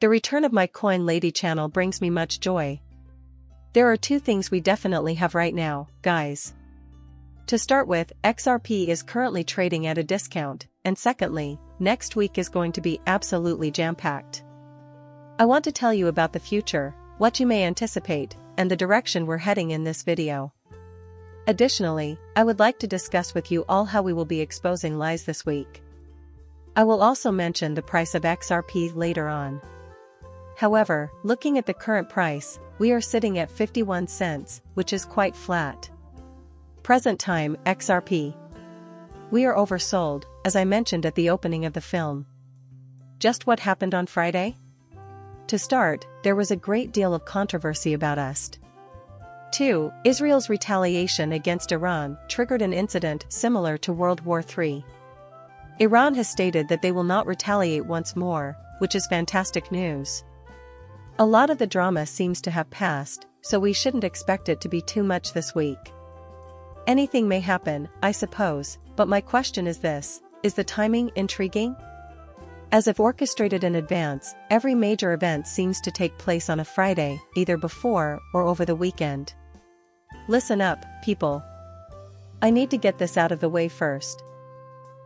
The return of my Coin Lady channel brings me much joy. There are two things we definitely have right now, guys. To start with, XRP is currently trading at a discount, and secondly, next week is going to be absolutely jam-packed. I want to tell you about the future, what you may anticipate, and the direction we're heading in this video. Additionally, I would like to discuss with you all how we will be exposing lies this week. I will also mention the price of XRP later on. However, looking at the current price, we are sitting at 51 cents, which is quite flat. Present time, XRP. We are oversold, as I mentioned at the opening of the film. Just what happened on Friday? To start, there was a great deal of controversy about us. 2. Israel's retaliation against Iran triggered an incident similar to World War III. Iran has stated that they will not retaliate once more, which is fantastic news. A lot of the drama seems to have passed, so we shouldn't expect it to be too much this week. Anything may happen, I suppose, but my question is this: is the timing intriguing? As if orchestrated in advance, every major event seems to take place on a Friday, either before or over the weekend. Listen up, people. I need to get this out of the way first.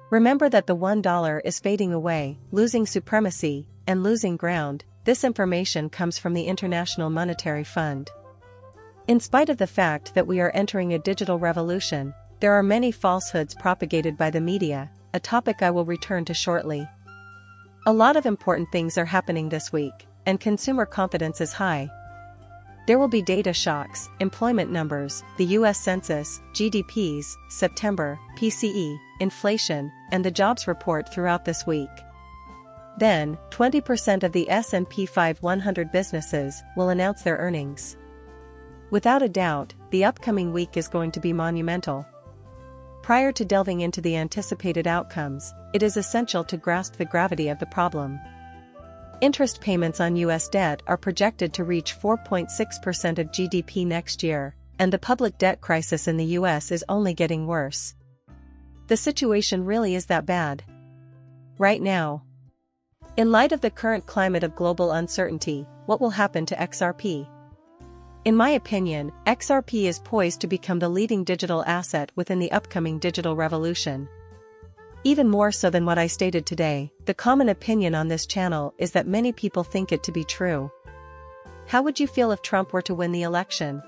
Remember that the $1 is fading away, losing supremacy, and losing ground. This information comes from the International Monetary Fund. In spite of the fact that we are entering a digital revolution, there are many falsehoods propagated by the media, a topic I will return to shortly. A lot of important things are happening this week, and consumer confidence is high. There will be data shocks, employment numbers, the US Census, GDPs, September, PCE, inflation, and the jobs report throughout this week. Then, 20% of the S&P 500 businesses will announce their earnings. Without a doubt, the upcoming week is going to be monumental. Prior to delving into the anticipated outcomes, it is essential to grasp the gravity of the problem. Interest payments on US debt are projected to reach 4.6% of GDP next year, and the public debt crisis in the US is only getting worse. The situation really is that bad. Right now. In light of the current climate of global uncertainty, what will happen to XRP? In my opinion, XRP is poised to become the leading digital asset within the upcoming digital revolution. Even more so than what I stated today, the common opinion on this channel is that many people think it to be true. How would you feel if Trump were to win the election?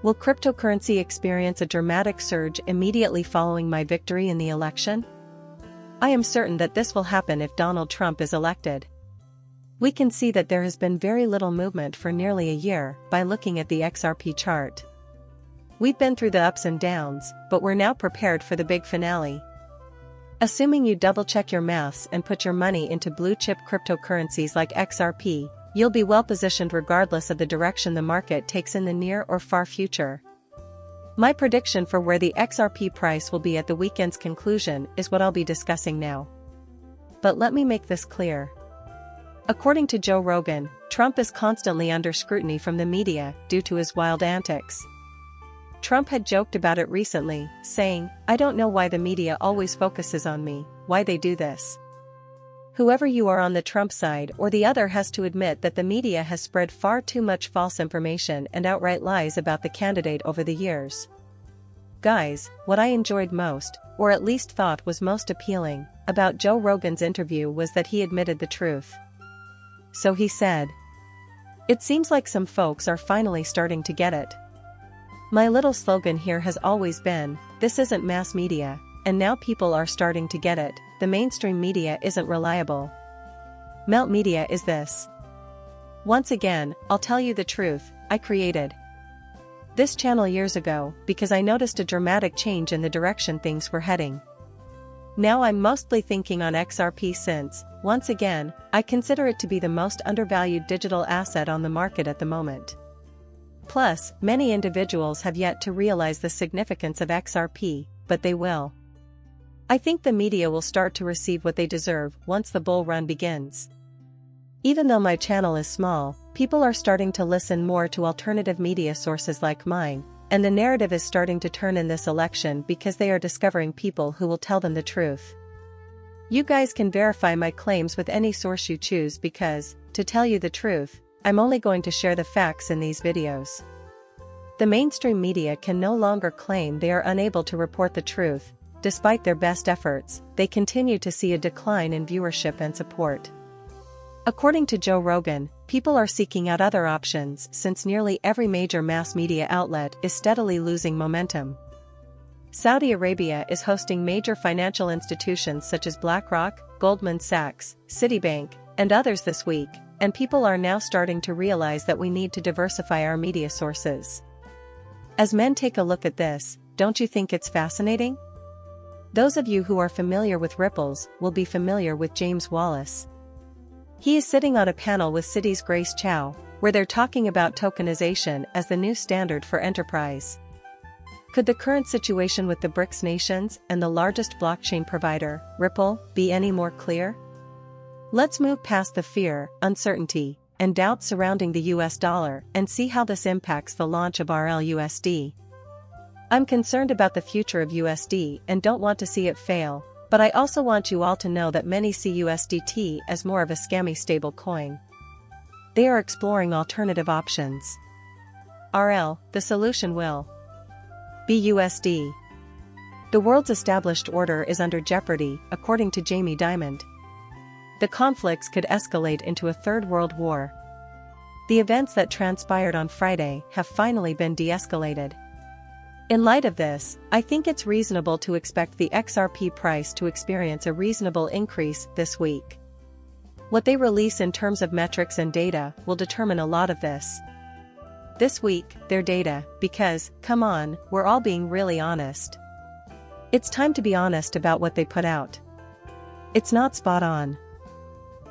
Will cryptocurrency experience a dramatic surge immediately following my victory in the election? I am certain that this will happen if Donald Trump is elected. We can see that there has been very little movement for nearly a year by looking at the XRP chart. We've been through the ups and downs, but we're now prepared for the big finale. Assuming you double-check your maths and put your money into blue-chip cryptocurrencies like XRP, you'll be well-positioned regardless of the direction the market takes in the near or far future. My prediction for where the XRP price will be at the weekend's conclusion is what I'll be discussing now. But let me make this clear. According to Joe Rogan, Trump is constantly under scrutiny from the media due to his wild antics. Trump had joked about it recently, saying, "I don't know why the media always focuses on me, why they do this." Whoever you are on the Trump side or the other has to admit that the media has spread far too much false information and outright lies about the candidate over the years. Guys, what I enjoyed most, or at least thought was most appealing, about Joe Rogan's interview was that he admitted the truth. So he said, "It seems like some folks are finally starting to get it. My little slogan here has always been, this isn't mass media, and now people are starting to get it, the mainstream media isn't reliable. Melt media is this." Once again, I'll tell you the truth, I created this channel years ago because I noticed a dramatic change in the direction things were heading. Now I'm mostly thinking on XRP since, once again, I consider it to be the most undervalued digital asset on the market at the moment. Plus, many individuals have yet to realize the significance of XRP, but they will. I think the media will start to receive what they deserve once the bull run begins. Even though my channel is small, people are starting to listen more to alternative media sources like mine, and the narrative is starting to turn in this election because they are discovering people who will tell them the truth. You guys can verify my claims with any source you choose because, to tell you the truth, I'm only going to share the facts in these videos. The mainstream media can no longer claim they are unable to report the truth. Despite their best efforts, they continue to see a decline in viewership and support. According to Joe Rogan, people are seeking out other options since nearly every major mass media outlet is steadily losing momentum. Saudi Arabia is hosting major financial institutions such as BlackRock, Goldman Sachs, Citibank, and others this week, and people are now starting to realize that we need to diversify our media sources. As men take a look at this, don't you think it's fascinating? Those of you who are familiar with ripples will be familiar with James Wallace. He is sitting on a panel with Citi's Grace Chow, where they're talking about tokenization as the new standard for enterprise. Could the current situation with the BRICS nations and the largest blockchain provider, Ripple, be any more clear? Let's move past the fear, uncertainty, and doubt surrounding the US dollar and see how this impacts the launch of RLUSD. I'm concerned about the future of USD and don't want to see it fail, but I also want you all to know that many see USDT as more of a scammy stable coin. They are exploring alternative options. RL, the solution will be USD. The world's established order is under jeopardy, according to Jamie Dimon. The conflicts could escalate into a third world war. The events that transpired on Friday have finally been de-escalated. In light of this, I think it's reasonable to expect the XRP price to experience a reasonable increase this week. What they release in terms of metrics and data will determine a lot of this. This week, their data, because, come on, we're all being really honest. It's time to be honest about what they put out. It's not spot on.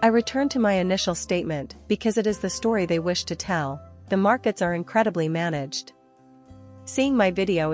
I return to my initial statement because it is the story they wish to tell. The markets are incredibly managed. Seeing my video